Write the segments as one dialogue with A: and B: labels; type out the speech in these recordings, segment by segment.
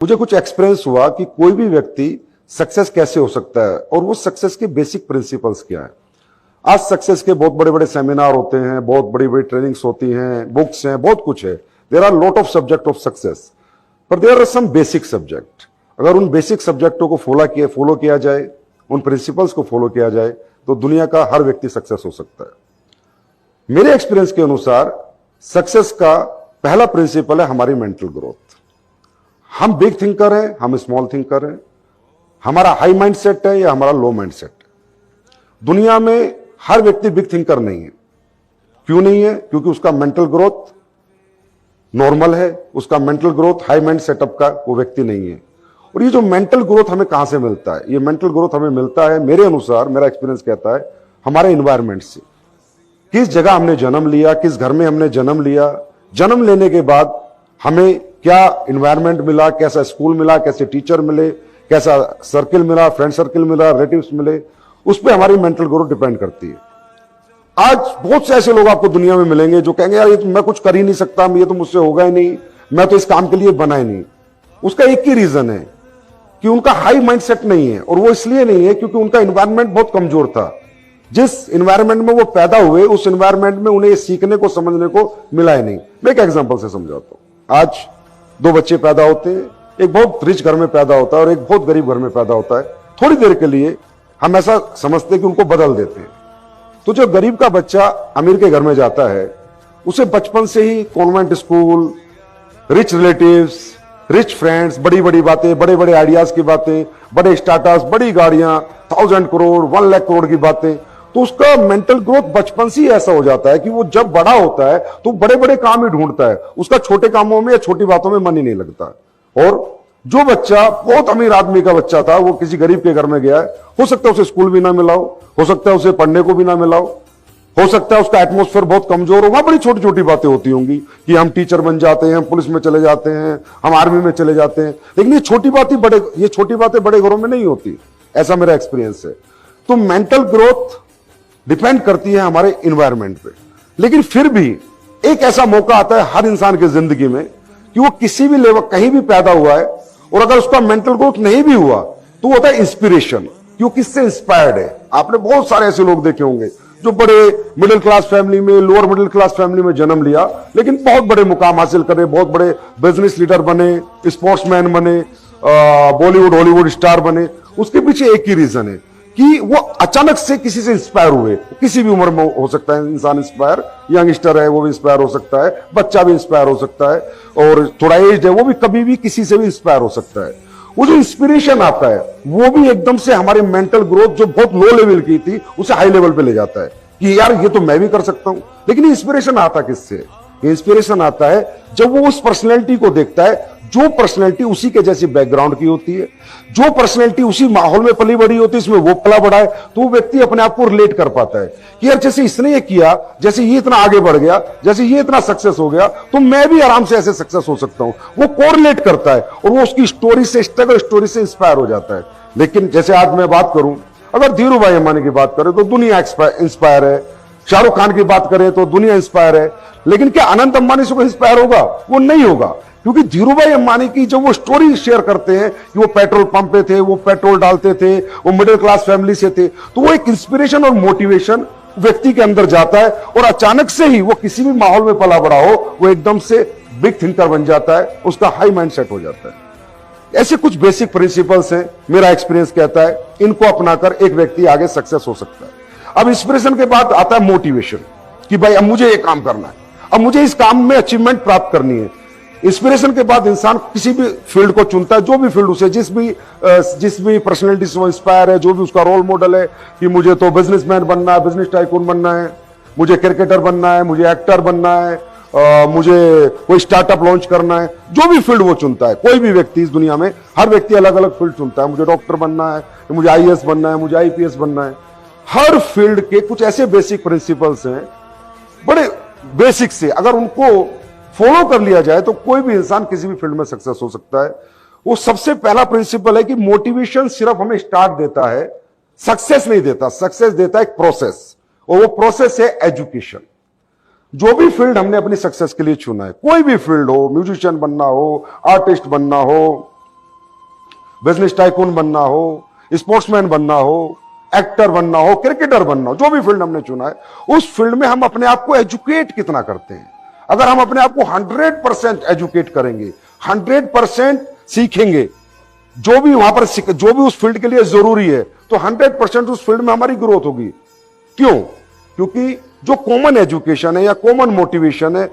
A: मुझे कुछ एक्सपीरियंस हुआ कि कोई भी व्यक्ति सक्सेस कैसे हो सकता है और वो सक्सेस के बेसिक प्रिंसिपल्स क्या है। आज सक्सेस के बहुत बड़े बड़े सेमिनार होते हैं, बहुत बड़ी बड़ी ट्रेनिंग्स होती हैं, बुक्स हैं, बहुत कुछ है। There are lot of subject of success, पर there are some basic subject. अगर उन बेसिक सब्जेक्टों को फॉलो किया जाए, उन प्रिंसिपल्स को फॉलो किया जाए, तो दुनिया का हर व्यक्ति सक्सेस हो सकता है। मेरे एक्सपीरियंस के अनुसार सक्सेस का पहला प्रिंसिपल है हमारी मेंटल ग्रोथ। हम बिग थिंकर हैं, हम स्मॉल थिंकर हैं, हमारा हाई माइंड सेट है या हमारा लो माइंड सेट है। दुनिया में हर व्यक्ति बिग थिंकर नहीं है। क्यों नहीं है? क्योंकि उसका मेंटल ग्रोथ नॉर्मल है, उसका mental growth high mind setup का वो व्यक्ति नहीं है। और ये जो मेंटल ग्रोथ हमें कहां से मिलता है? ये मेंटल ग्रोथ हमें मिलता है, मेरे अनुसार, मेरा एक्सपीरियंस कहता है, हमारे एनवायरमेंट से। किस जगह हमने जन्म लिया, किस घर में हमने जन्म लिया, जन्म लेने के बाद हमें क्या एनवायरनमेंट मिला, कैसा स्कूल मिला, कैसे टीचर मिले, कैसा सर्किल मिला, फ्रेंड सर्किल मिला, रिलेटिव्स मिले, उस पर हमारी मेंटल ग्रोथ डिपेंड करती है। आज बहुत से ऐसे लोग आपको दुनिया में मिलेंगे जो कहेंगे यार ये तो मैं कुछ कर ही नहीं सकता, ये तो मुझसे होगा ही नहीं, मैं तो इस काम के लिए बना ही नहीं। उसका एक ही रीजन है कि उनका हाई माइंडसेट नहीं है, और वो इसलिए नहीं है क्योंकि उनका एनवायरनमेंट बहुत कमजोर था। जिस एनवायरनमेंट में वो पैदा हुए, उस एनवायरनमेंट में उन्हें सीखने को, समझने को मिला ही नहीं। मैं एक एग्जांपल से समझाता हूं। आज दो बच्चे पैदा होते हैं, एक बहुत रिच घर में पैदा होता है और एक बहुत गरीब घर में पैदा होता है। थोड़ी देर के लिए हम ऐसा समझते हैं कि उनको बदल देते हैं। तो जो गरीब का बच्चा अमीर के घर में जाता है, उसे बचपन से ही convent school, rich relatives, rich friends, बड़ी बड़ी बातें, बड़े बड़े आइडियाज की बातें, बड़े स्टार्टअप्स, बड़ी गाड़ियां, 1000 करोड़, 1 लाख करोड़ की बातें, तो उसका मेंटल ग्रोथ बचपन से ही ऐसा हो जाता है कि वो जब बड़ा होता है तो बड़े बड़े काम ही ढूंढता है। उसका छोटे कामों में या छोटी बातों में मन ही नहीं लगता। और जो बच्चा बहुत अमीर आदमी का बच्चा था, वो किसी गरीब के घर में गया है, हो सकता है उसे स्कूल भी ना मिला हो सकता है उसे पढ़ने को भी ना मिला हो सकता है उसका एटमॉस्फेयर बहुत कमजोर हो। वहां बड़ी छोटी छोटी बातें होती होंगी कि हम टीचर बन जाते हैं, हम पुलिस में चले जाते हैं, हम आर्मी में चले जाते हैं। लेकिन ये छोटी बातें बड़े घरों में नहीं होती, ऐसा मेरा एक्सपीरियंस है। तो मेंटल ग्रोथ डिपेंड करती है हमारे एनवायरनमेंट पे। लेकिन फिर भी एक ऐसा मौका आता है हर इंसान की जिंदगी में कि वो किसी भी लेवल, कहीं भी पैदा हुआ है, और अगर उसका मेंटल ग्रोथ नहीं भी हुआ तो वो होता है इंस्पिरेशन, कि वो किससे इंस्पायर्ड है। आपने बहुत सारे ऐसे लोग देखे होंगे जो बड़े मिडिल क्लास फैमिली में, लोअर मिडिल क्लास फैमिली में जन्म लिया, लेकिन बहुत बड़े मुकाम हासिल करे, बहुत बड़े बिजनेस लीडर बने, स्पोर्ट्समैन बने, बॉलीवुड हॉलीवुड स्टार बने। उसके पीछे एक ही रीजन है कि वो अचानक से किसी से इंस्पायर हुए। किसी भी उम्र में हो सकता है इंसान इंस्पायर, यंगस्टर है वो भी इंस्पायर हो सकता है, बच्चा भी इंस्पायर हो सकता है, और थोड़ा एज है वो भी कभी भी किसी से भी इंस्पायर हो सकता है। वो जो इंस्पिरेशन आता है वो भी एकदम से हमारी मेंटल ग्रोथ जो बहुत लो लेवल की थी उसे हाई लेवल पे ले जाता है कि यार ये तो मैं भी कर सकता हूं। लेकिन इंस्पिरेशन आता किससे? इंस्पिरेशन आता है जब वो उस पर्सनैलिटी को देखता है जो पर्सनैलिटी उसी के जैसी बैकग्राउंड की होती है, जो पर्सनैलिटी उसी माहौल में पली बड़ी होती है, इसमें वो पला बड़ा है, तो वो व्यक्ति अपने आप को रिलेट कर पाता है कि यार जैसे इसने ये किया, जैसे ये इतना आगे बढ़ गया, जैसे ये इतना सक्सेस हो गया, तो मैं भी आराम से ऐसे सक्सेस हो सकता हूं। वो कोरिलेट करता है और वो उसकी स्टोरी से, स्ट्रगल स्टोरी से इंस्पायर हो जाता है। लेकिन जैसे आज मैं बात करूं, अगर धीरू भाई अंबानी की बात करें तो दुनिया इंस्पायर है, शाहरुख खान की बात करें तो दुनिया इंस्पायर है, लेकिन क्या अनंत अंबानी से कोई इंस्पायर होगा? वो नहीं होगा। क्योंकि धीरूभाई अंबानी की जब वो स्टोरी शेयर करते हैं कि वो पेट्रोल पंप पे थे, वो पेट्रोल डालते थे, वो मिडिल क्लास फैमिली से थे, तो वो एक इंस्पिरेशन और मोटिवेशन व्यक्ति के अंदर जाता है, और अचानक से ही वो किसी भी माहौल में पला बड़ा हो, वो एकदम से बिग थिंकर बन जाता है, उसका हाई माइंड सेट हो जाता है। ऐसे कुछ बेसिक प्रिंसिपल्स हैं, मेरा एक्सपीरियंस कहता है, इनको अपनाकर एक व्यक्ति आगे सक्सेस हो सकता है। अब इंस्पिरेशन के बाद आता है मोटिवेशन, कि भाई अब मुझे ये काम करना है, अब मुझे इस काम में अचीवमेंट प्राप्त करनी है। इंस्पिरेशन के बाद इंसान किसी भी फील्ड को चुनता है, जो भी फील्ड उसे, जिस भी पर्सनैलिटी से वो इंस्पायर है, जो भी उसका रोल मॉडल है, कि मुझे तो बिजनेसमैन बनना है, बिजनेस टाइकून बनना है, मुझे क्रिकेटर बनना है, मुझे एक्टर बनना है, मुझे कोई स्टार्टअप लॉन्च करना है, जो भी फील्ड वो चुनता है। कोई भी व्यक्ति इस दुनिया में, हर व्यक्ति अलग अलग फील्ड चुनता है। मुझे डॉक्टर बनना है, मुझे आईएएस बनना है, मुझे आईपीएस बनना है। हर फील्ड के कुछ ऐसे बेसिक प्रिंसिपल्स हैं, बड़े बेसिक से, अगर उनको फॉलो कर लिया जाए तो कोई भी इंसान किसी भी फील्ड में सक्सेस हो सकता है। वो सबसे पहला प्रिंसिपल है कि मोटिवेशन सिर्फ हमें स्टार्ट देता है, सक्सेस नहीं देता। सक्सेस देता है एक प्रोसेस, और वो प्रोसेस है एजुकेशन। जो भी फील्ड हमने अपनी सक्सेस के लिए चुना है, कोई भी फील्ड हो, म्यूजिशियन बनना हो, आर्टिस्ट बनना हो, बिजनेस टाइकून बनना हो, स्पोर्ट्समैन बनना हो, एक्टर बनना हो, क्रिकेटर बनना हो, जो भी फील्ड हमने चुना है, उस फील्ड में हम अपने आप को एजुकेट कितना करते हैं। अगर हम अपने आप को 100% एजुकेट करेंगे, 100% सीखेंगे, जो भी वहां पर जो भी उस फील्ड के लिए जरूरी है, तो 100% उस फील्ड में हमारी ग्रोथ होगी। क्यों? क्योंकि जो कॉमन एजुकेशन है या कॉमन मोटिवेशन है,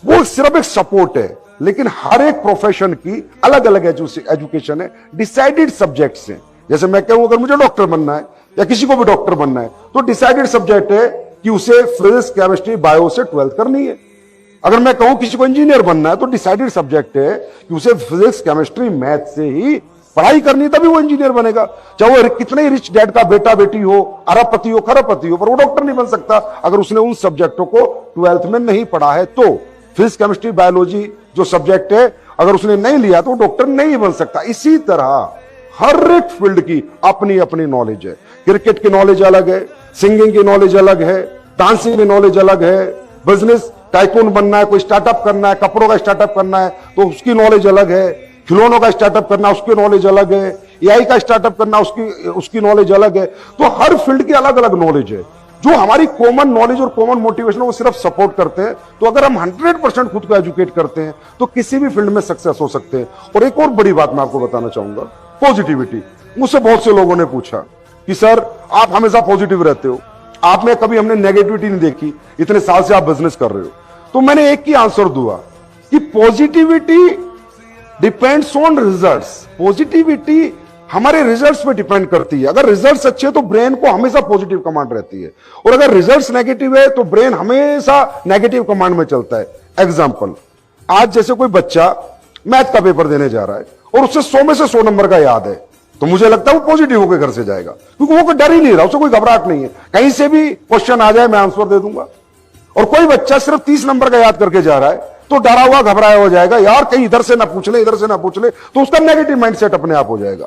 A: वो सिर्फ एक सपोर्ट है, लेकिन हर एक प्रोफेशन की अलग अलग एजुकेशन है, डिसाइडेड सब्जेक्ट्स हैं। जैसे मैं कहूं अगर मुझे डॉक्टर बनना है या किसी को भी डॉक्टर बनना है, तो डिसाइडेड सब्जेक्ट है कि उसे फिजिक्स, केमिस्ट्री, बायो से 12th करनी है। अगर मैं कहूं किसी को इंजीनियर बनना है, तो डिसाइडेड सब्जेक्ट है कि उसे फिजिक्स, केमिस्ट्री, मैथ से ही पढ़ाई करनी, तभी वो इंजीनियर बनेगा। चाहे वो कितने ही रिच डैड का बेटा बेटी हो, अरबपति हो, खरबपति हो, पर वो डॉक्टर नहीं बन सकता अगर उसने उन सब्जेक्टों को 12th में नहीं पढ़ा है। तो फिजिक्स, केमिस्ट्री, बायोलॉजी जो सब्जेक्ट है, अगर उसने नहीं लिया तो डॉक्टर नहीं बन सकता। इसी तरह हर एक फील्ड की अपनी अपनी नॉलेज है। क्रिकेट की नॉलेज अलग है, सिंगिंग की नॉलेज अलग है, डांसिंग की नॉलेज अलग है, बिजनेस टाइकून बनना है, कोई स्टार्टअप करना है, कपड़ों का स्टार्टअप करना है तो उसकी नॉलेज अलग है, खिलौनों का स्टार्टअप करना उसकी नॉलेज अलग है, एआई का स्टार्टअप करना उसकी नॉलेज अलग है। तो हर फील्ड की अलग अलग नॉलेज है। जो हमारी कॉमन नॉलेज और कॉमन मोटिवेशन वो सिर्फ सपोर्ट करते हैं। तो अगर हम 100% खुद को एजुकेट करते हैं तो किसी भी फील्ड में सक्सेस हो सकते हैं। और एक और बड़ी बात मैं आपको बताना चाहूंगा, पॉजिटिविटी। मुझसे बहुत से लोगों ने पूछा कि सर आप हमेशा पॉजिटिव रहते हो, आप में कभी हमने नेगेटिविटी नहीं देखी, इतने साल से आप बिजनेस कर रहे हो। तो मैंने एक ही आंसर दिया कि positivity depends on results. Positivity हमारे रिजल्ट्स पे डिपेंड करती है। अगर रिजल्ट्स अच्छे तो ब्रेन को हमेशा पॉजिटिव कमांड रहती है, और अगर रिजल्ट्स नेगेटिव है तो ब्रेन हमेशा नेगेटिव कमांड में चलता है। एग्जांपल, आज जैसे कोई बच्चा मैथ का पेपर देने जा रहा है और उससे 100 में से 100 नंबर का याद है, तो मुझे लगता है वो पॉजिटिव होकर घर से जाएगा, क्योंकि वो कोई डर ही नहीं रहा, उसे कोई घबराहट नहीं है, कहीं से भी क्वेश्चन आ जाए मैं आंसर दे दूंगा। और कोई बच्चा सिर्फ 30 नंबर का याद करके जा रहा है तो डरा हुआ घबराया हो जाएगा, यार कहीं इधर से ना पूछ ले, इधर से ना पूछ ले, तो उसका नेगेटिव माइंडसेट अपने आप हो जाएगा।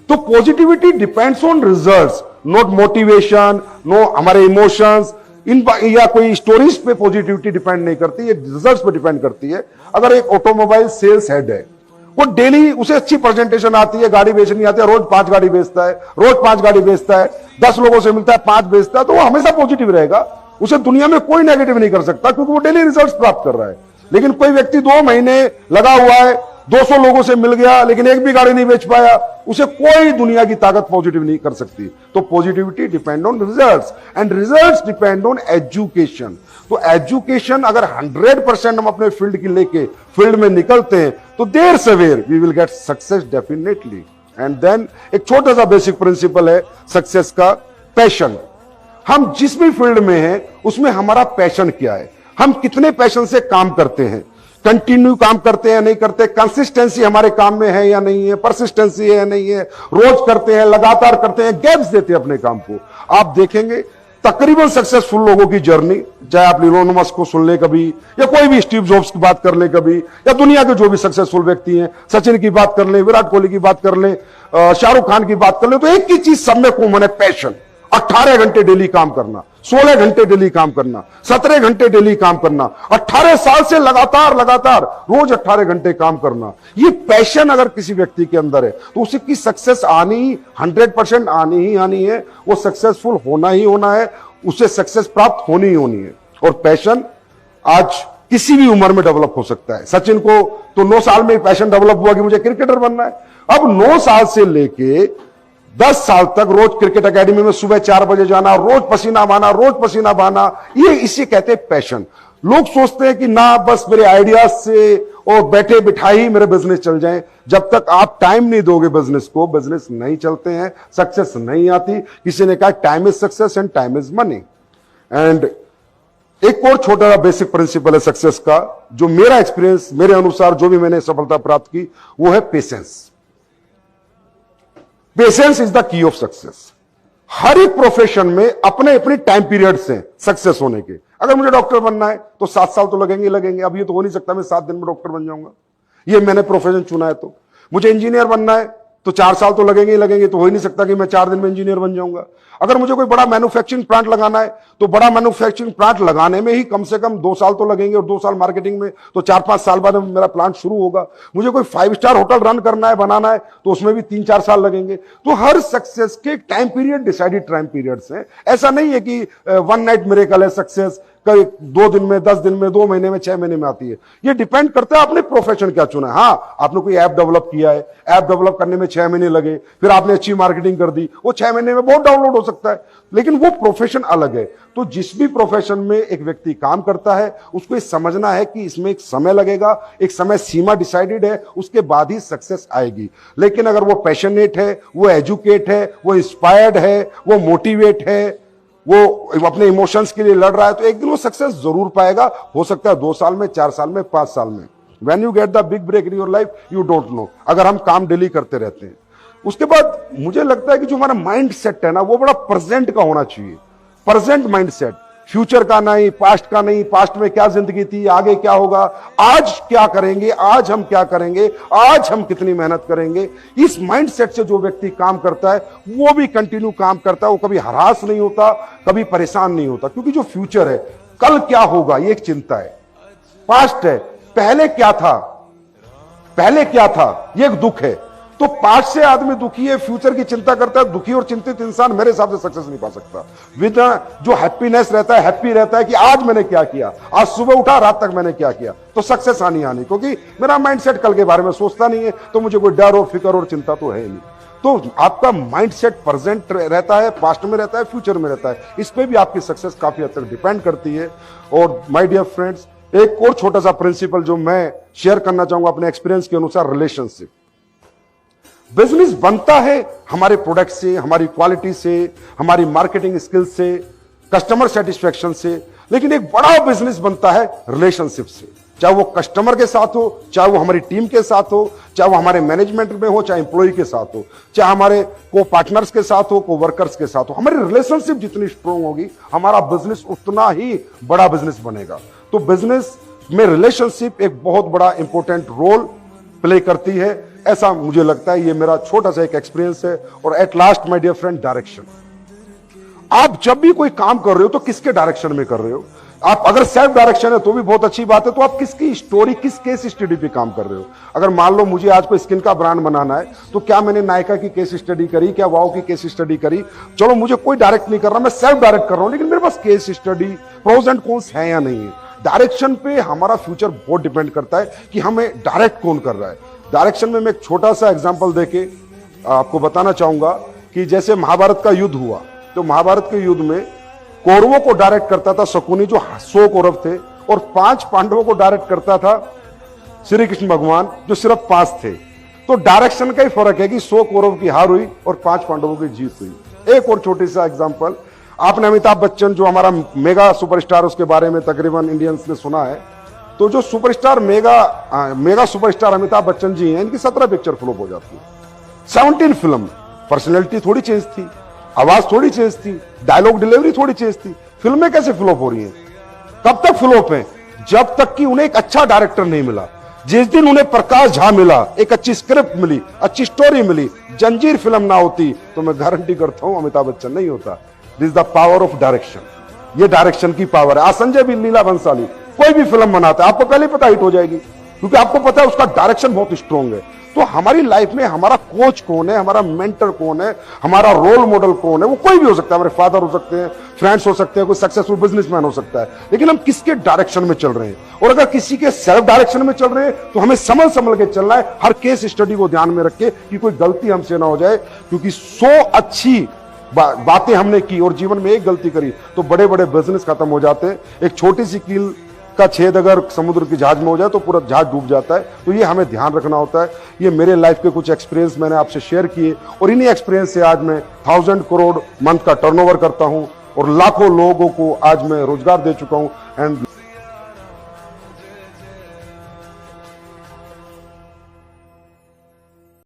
A: तो positivity depends on results, not motivation, no हमारे इमोशंस इन या कोई स्टोरीज पे पॉजिटिविटी डिपेंड नहीं करती, ये रिजल्ट्स पे डिपेंड करती है। अगर एक ऑटोमोबाइल सेल्स हेड है, वो डेली उसे अच्छी प्रेजेंटेशन आती है, गाड़ी बेचनी आती है, रोज 5 गाड़ी बेचता है, रोज 5 गाड़ी बेचता है, 10 लोगों से मिलता है, 5 बेचता है, तो वो हमेशा पॉजिटिव रहेगा। उसे दुनिया में कोई नेगेटिव नहीं कर सकता, क्योंकि वो डेली रिजल्ट्स प्राप्त कर रहा है। लेकिन कोई व्यक्ति 2 महीने लगा हुआ है, 200 लोगों से मिल गया, लेकिन एक भी गाड़ी नहीं बेच पाया, उसे कोई दुनिया की ताकत पॉजिटिव नहीं कर सकती। तो positivity depend on results and results depend on education. तो एजुकेशन अगर 100% हम अपने फील्ड की लेके फील्ड में निकलते हैं तो देर सवेर we will get success definitely. And then एक छोटा सा बेसिक प्रिंसिपल है सक्सेस का, पैशन। हम जिस भी फील्ड में हैं उसमें हमारा पैशन क्या है, हम कितने पैशन से काम करते हैं, कंटिन्यू काम करते हैं नहीं करते, कंसिस्टेंसी हमारे काम में है या नहीं है, परसिस्टेंसी है या नहीं है, रोज करते हैं, लगातार करते हैं, गैप्स देते हैं अपने काम को। आप देखेंगे तकरीबन सक्सेसफुल लोगों की जर्नी, चाहे आप इलोन मस्क को सुन ले कभी, या कोई भी स्टीव जॉब्स की बात कर ले कभी, या दुनिया के जो भी सक्सेसफुल व्यक्ति हैं, सचिन की बात कर ले, विराट कोहली की बात कर ले, शाहरुख खान की बात कर ले, तो एक ही चीज सब में कॉमन है, पैशन। 18 घंटे डेली काम करना, 16 घंटे डेली काम करना, 17 घंटे डेली काम करना, 18 साल से लगातार रोज 18 घंटे काम करना। ये पैशन अगर किसी व्यक्ति के अंदर है तो उसी की सक्सेस आनी 100% आनी है, वो सक्सेसफुल होना ही होना है, उसे सक्सेस प्राप्त होनी ही होनी है। और पैशन आज किसी भी उम्र में डेवलप हो सकता है। सचिन को तो 9 साल में पैशन डेवलप हुआ कि मुझे क्रिकेटर बनना है। अब 9 साल से लेके 10 साल तक रोज क्रिकेट एकेडमी में सुबह 4 बजे जाना, रोज पसीना बहाना, ये इसे कहते हैं पैशन। लोग सोचते हैं कि ना बस मेरे आइडियाज से और बैठे बिठाई मेरे बिजनेस चल जाएं। जब तक आप टाइम नहीं दोगे बिजनेस को, बिजनेस नहीं चलते हैं, सक्सेस नहीं आती। किसी ने कहा time is success and time is money. And एक और छोटा बेसिक प्रिंसिपल है सक्सेस का, जो मेरा एक्सपीरियंस, मेरे अनुसार जो भी मैंने सफलता प्राप्त की, वो है patience. Patience is the key of success. हर एक प्रोफेशन में अपने अपने टाइम पीरियड्स हैं सक्सेस होने के। अगर मुझे डॉक्टर बनना है तो 7 साल तो लगेंगे। अब ये तो हो नहीं सकता मैं 7 दिन में डॉक्टर बन जाऊंगा, ये मैंने प्रोफेशन चुना है। तो मुझे इंजीनियर बनना है तो 4 साल तो लगेंगे ही लगेंगे, तो हो ही नहीं सकता कि मैं 4 दिन में इंजीनियर बन जाऊंगा। अगर मुझे कोई बड़ा मैन्युफैक्चरिंग प्लांट लगाना है तो बड़ा मैन्युफैक्चरिंग प्लांट लगाने में ही कम से कम 2 साल तो लगेंगे, और 2 साल मार्केटिंग में, तो 4-5 साल बाद मेरा प्लांट शुरू होगा। मुझे कोई 5 स्टार होटल रन करना है, बनाना है, तो उसमें भी 3-4 साल लगेंगे। तो हर सक्सेस के time period, decided time periods हैं। ऐसा नहीं है कि वन नाइट मिरेकल है सक्सेस, कभी 2 दिन में, 10 दिन में, 2 महीने में, 6 महीने में आती है। ये डिपेंड करता है आपने प्रोफेशन क्या चुना है। हाँ, आपने कोई ऐप डेवलप किया है, ऐप डेवलप करने में 6 महीने लगे, फिर आपने अच्छी मार्केटिंग कर दी, वो 6 महीने में बहुत डाउनलोड हो सकता है, लेकिन वो प्रोफेशन अलग है। तो जिस भी प्रोफेशन में एक व्यक्ति काम करता है, उसको ये समझना है कि इसमें एक समय लगेगा, एक समय सीमा डिसाइडेड है, उसके बाद ही सक्सेस आएगी। लेकिन अगर वो पैशनेट है, वो एजुकेट है, वो इंस्पायर्ड है, वो मोटिवेट है, वो अपने इमोशंस के लिए लड़ रहा है, तो एक दिन वो सक्सेस जरूर पाएगा। हो सकता है 2 साल में, 4 साल में, 5 साल में। When you get the big break in your life, you don't know, अगर हम काम डेली करते रहते हैं। उसके बाद मुझे लगता है कि जो हमारा माइंड सेट है ना, वो बड़ा प्रेजेंट का होना चाहिए। प्रेजेंट माइंड सेट, फ्यूचर का नहीं, पास्ट का नहीं, पास्ट में क्या जिंदगी थी, आगे क्या होगा, आज क्या करेंगे, आज हम क्या करेंगे, आज हम कितनी मेहनत करेंगे। इस माइंडसेट से जो व्यक्ति काम करता है, वो भी कंटिन्यू काम करता है, वो कभी हरास नहीं होता, कभी परेशान नहीं होता। क्योंकि जो फ्यूचर है, कल क्या होगा, ये एक चिंता है। पास्ट है, पहले क्या था, पहले क्या था, ये एक दुख है। तो पास्ट से आदमी दुखी है, फ्यूचर की चिंता करता है, दुखी और चिंतित इंसान मेरे हिसाब से सक्सेस नहीं पा सकता। विद जो हैप्पीनेस रहता है, हैप्पी रहता है कि आज मैंने क्या किया, आज सुबह उठा, रात तक मैंने क्या किया, तो सक्सेस आनी, क्योंकि मेरा माइंडसेट कल के बारे में सोचता नहीं है, तो मुझे कोई डर और फिक्र और चिंता तो है ही नहीं। तो आपका माइंडसेट प्रेजेंट रहता है, पास्ट में रहता है, फ्यूचर में रहता है, इस पे भी आपकी सक्सेस काफी हद तक डिपेंड करती है। और माय डियर फ्रेंड्स, एक और छोटा सा प्रिंसिपल जो मैं शेयर करना चाहूंगा अपने एक्सपीरियंस के अनुसार, रिलेशनशिप। बिजनेस बनता है हमारे प्रोडक्ट से, हमारी क्वालिटी से, हमारी मार्केटिंग स्किल से, कस्टमर सेटिस्फेक्शन से, लेकिन एक बड़ा बिजनेस बनता है रिलेशनशिप से। चाहे वो कस्टमर के साथ हो, चाहे वो हमारी टीम के साथ हो, चाहे वो हमारे मैनेजमेंट में हो, चाहे एम्प्लॉय के साथ हो, चाहे हमारे को पार्टनर्स के साथ हो, को वर्कर्स के साथ हो। हमारी रिलेशनशिप जितनी स्ट्रांग होगी, हमारा बिजनेस उतना ही बड़ा बिजनेस बनेगा। तो बिजनेस में रिलेशनशिप एक बहुत बड़ा इंपॉर्टेंट रोल प्ले करती है, ऐसा मुझे लगता है। ये मेरा छोटा सा एक एक्सपीरियंस है। और at last my dear friend, direction. आप जब भी कोई काम कर रहे हो तो किसके डायरेक्शन में कर रहे हो? आप अगर सेल्फ डायरेक्शन है तो भी बहुत अच्छी बात है, तो आप किसकी स्टोरी, किस केस स्टडी पे काम कर रहे हो? अगर मान लो मुझे आज कोई स्किन का ब्रांड बनाना है, तो क्या मैंने नायका की केस स्टडी करी, क्या वाओ की केस स्टडी करी? चलो, मुझे कोई डायरेक्ट नहीं कर रहा, मैं सेल्फ डायरेक्ट कर रहा हूं, लेकिन मेरे पास case study, pros and cons है या नहीं है। डायरेक्शन पे हमारा फ्यूचर बहुत डिपेंड करता है कि हमें डायरेक्ट कौन कर रहा है। डायरेक्शन में मैं एक छोटा सा एग्जांपल देके आपको बताना चाहूंगा कि जैसे महाभारत का युद्ध हुआ, तो महाभारत के युद्ध में कौरवों को डायरेक्ट करता था शकुनी, जो 100 कौरव थे, और 5 पांडवों को डायरेक्ट करता था श्री कृष्ण भगवान, जो सिर्फ 5 थे। तो डायरेक्शन का ही फर्क है कि 100 कौरव की हार हुई और 5 पांडवों की जीत हुई। एक और छोटी सा एग्जांपल, आपने अमिताभ बच्चन, जो हमारा मेगा सुपरस्टार, उसके बारे में तकरीबन इंडियंस ने सुना है। तो जो superstar mega superstar Amitabh Bachchan ji हैं, इनकी 17 पिक्चर फ्लॉप हो जाती है। 17 फिल्म, पर्सनैलिटी थोड़ी चेंज थी, आवाज थोड़ी चेंज थी, डायलॉग डिलीवरी थोड़ी चेंज थी, फिल्में कैसे फ्लॉप हो रही हैं? कब तक फ्लॉप हैं? जब तक कि उन्हें एक अच्छा डायरेक्टर नहीं मिला। जिस दिन उन्हें प्रकाश झा मिला, एक अच्छी स्क्रिप्ट मिली, अच्छी स्टोरी मिली, जंजीर फिल्म ना होती, तो मैं गारंटी करता हूं अमिताभ बच्चन नहीं होता। This the power of direction. ये डायरेक्शन की पावर है। आज संजय भी, लीला भंसाली, कोई भी फिल्म बनाता है, आपको पहले पता हिट हो जाएगी, क्योंकि आपको पता है उसका डायरेक्शन बहुत स्ट्रांग है। तो हमारी लाइफ में हमारा कोच कौन है, हमारा मेंटर कौन है, हमारा रोल मॉडल कौन है? वो कोई भी हो सकता है, हमारे फादर हो सकते हैं, फ्रेंड्स हो सकते हैं, कोई सक्सेसफुल बिजनेसमैन हो सकता है, लेकिन हम किसके डायरेक्शन में चल रहे हैं? और अगर किसी के सेल्फ डायरेक्शन में चल रहे हैं, तो हमें संभल के चलना है, हर केस स्टडी को ध्यान में रख के कि कोई गलती हमसे ना हो जाए। क्योंकि 100 अच्छी बातें हमने की और जीवन में एक गलती करी तो बड़े बड़े बिजनेस खत्म हो जाते हैं। एक छोटी सी कील का छेद अगर समुद्र की जहाज में हो जाए तो पूरा जहाज डूब जाता है। तो ये हमें ध्यान रखना होता है। ये मेरे लाइफ के कुछ एक्सपीरियंस मैंने आपसे शेयर किए, और इन्हीं एक्सपीरियंस से आज मैं 1000 करोड़ मंथ का टर्नओवर करता हूं और लाखों लोगों को आज मैं रोजगार दे चुका हूं। एंड